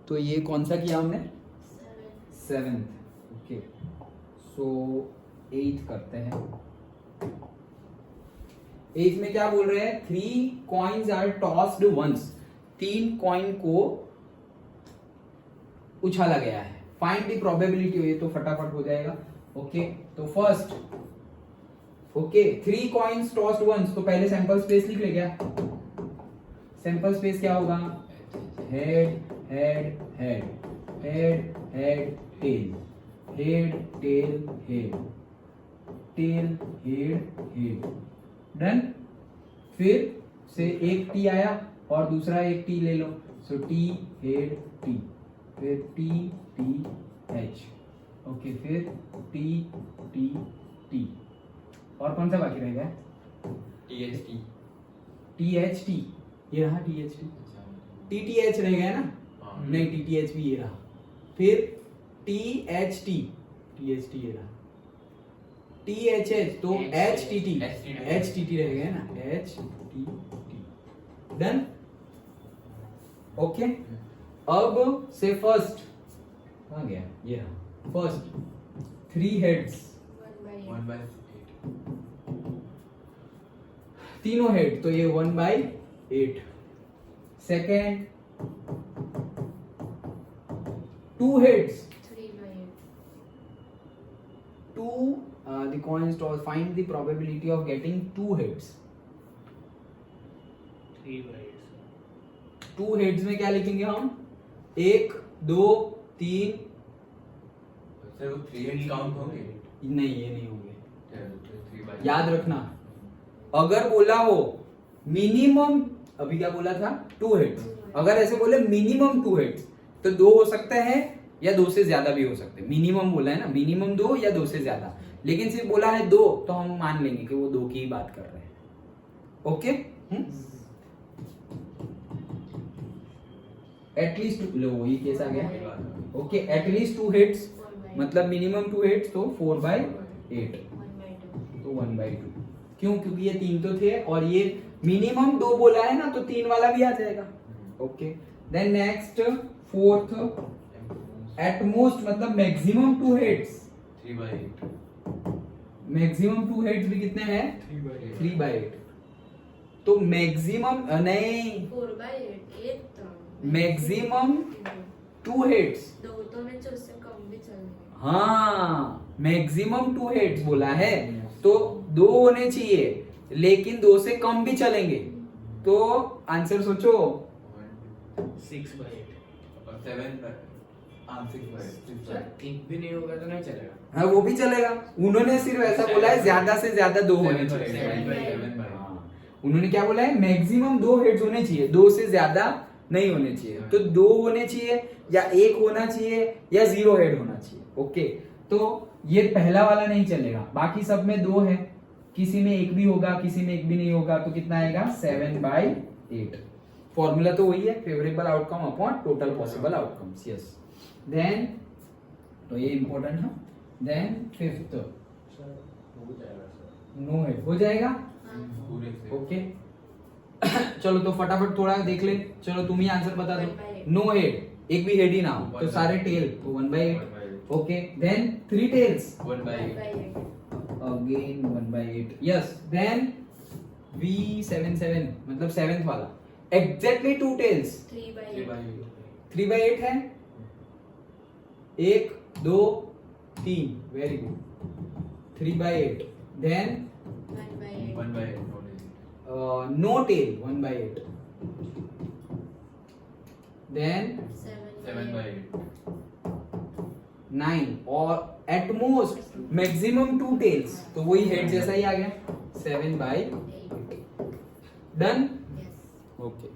तो ये कौन सा किया हमने? 7th। ओके, सो 8th करते हैं। 8th में क्या बोल रहे हैं? 3 coins are tossed once, 3 coin को उछाला गया है। फाइंड द प्रोबेबिलिटी, ये तो फटाफट हो जाएगा। ओके, तो first, okay 3 coins tossed once, तो पहले सैंपल स्पेस लिख ले। क्या सैंपल स्पेस क्या होगा? Head head head head head tail, head tail head, tail head head, done. फिर से एक टी आया और दूसरा एक टी ले लो, सो टी हेड टी, फिर टी टी एच, ओके, फिर टी टी टी, और कौन सा बाकी रह गया? T H T, T H T, ये रहा T H T, T T H रह गया ना? नहीं, टी टी एच भी ये रहा, फिर T H T, T H T ये रहा, टी एच एच, तो H T T, H T T रह गया ना, H T T, done. Okay, अब से फर्स्ट कहाँ गया? ये रहा फर्स्ट, 3 हेड्स, 1/8, तीनों हेड, तो ये 1/8। Second 2 heads, 2 the coins toss, find the probability of getting 2 heads। 2 heads में क्या लिखेंगे हम? 1 2 3, सर वो 3 हेड काउंट होंगे? नहीं ये नहीं होंगे, 3/8, याद रखना। अगर बोला हो मिनिमम, अभी क्या बोला था? 2 heads, अगर ऐसे बोले मिनिमम 2 heads, तो 2 हो सकते हैं या 2 से ज्यादा भी हो सकते हैं। मिनिमम बोला है ना, मिनिमम 2 या 2 से ज्यादा, लेकिन सिर्फ बोला है 2, तो हम मान लेंगे कि वो 2 की ही बात कर रहे हैं। ओके, एटलीस्ट लो, वही केस आ गया। ओके, एटलीस्ट 2 हेड्स मतलब मिनिमम 2 हेड्स, तो 4/8, तो 1/2। क्यों? क्योंकि ये 3 तो थे और ये मिनिमम 2 बोला है ना, तो 3 वाला भी आ जाएगा। Okay, then next 4th, at most मतलब मैक्सिमम 2 हेड्स, 3/8, मैक्सिमम 2 हेड्स भी कितने हैं? 3/8। तो मैक्सिमम नहीं, 4/8 मैक्सिमम 2 हेड्स, तो में जो उससे कम भी चलेंगे। हाँ मैक्सिमम 2 हेड्स बोला है, तो 2 होने चाहिए, लेकिन 2 से कम भी चलेंगे। तो आंसर सोचो, 6/8, और 6/8, एक भी नहीं होगा तो नहीं चलेगा। हाँ वो भी चलेगा। उन्होंने सिर्फ ऐसा बोला है ज्यादा से ज्यादा 2 होने चाहिए। 7/7, हाँ, उन्होंने क्या बोला है? मैक्सिमम 2 हेड्स होने चाहिए, 2 से ज्यादा नहीं होने चाहिए। तो 2 होने चाहिए या 1 होना चाहिए या 0 हेड होना चाहिए। ओके, तो ये पहला वाला नहीं चलेगा, बाकी सब में 2 है, किसी में 1 भी होगा, किसी में 1 भी नहीं होगा, तो कितना आएगा? 7/8। फॉर्मूला तो वही है, favourable outcome upon total possible outcomes. Yes, then तो ये इंपॉर्टेंट है। देन 5th, नो हेड हो जाएगा। पूरे से ओके चलो तो फटाफट थोड़ा देख ले। चलो तुम ही आंसर बता दो। नो हेड, एक भी हेड ही ना हो, तो सारे टेल, तो 1/8। Okay, then 3 tails, 1/8, again 1/8। Yes, then V77 मतलब 7th वाला, एग्जैक्टली 2 टेल्स, 3/8 3/8 है। 1 2 3, very good, 3/8। Then 1/8, no tail, 1/8। Then 7/8, 9, और एट मोस्ट मैक्सिमम 2 टेल्स, तो वही हेड जैसा ही आ गया, 7/8। डन। ओके।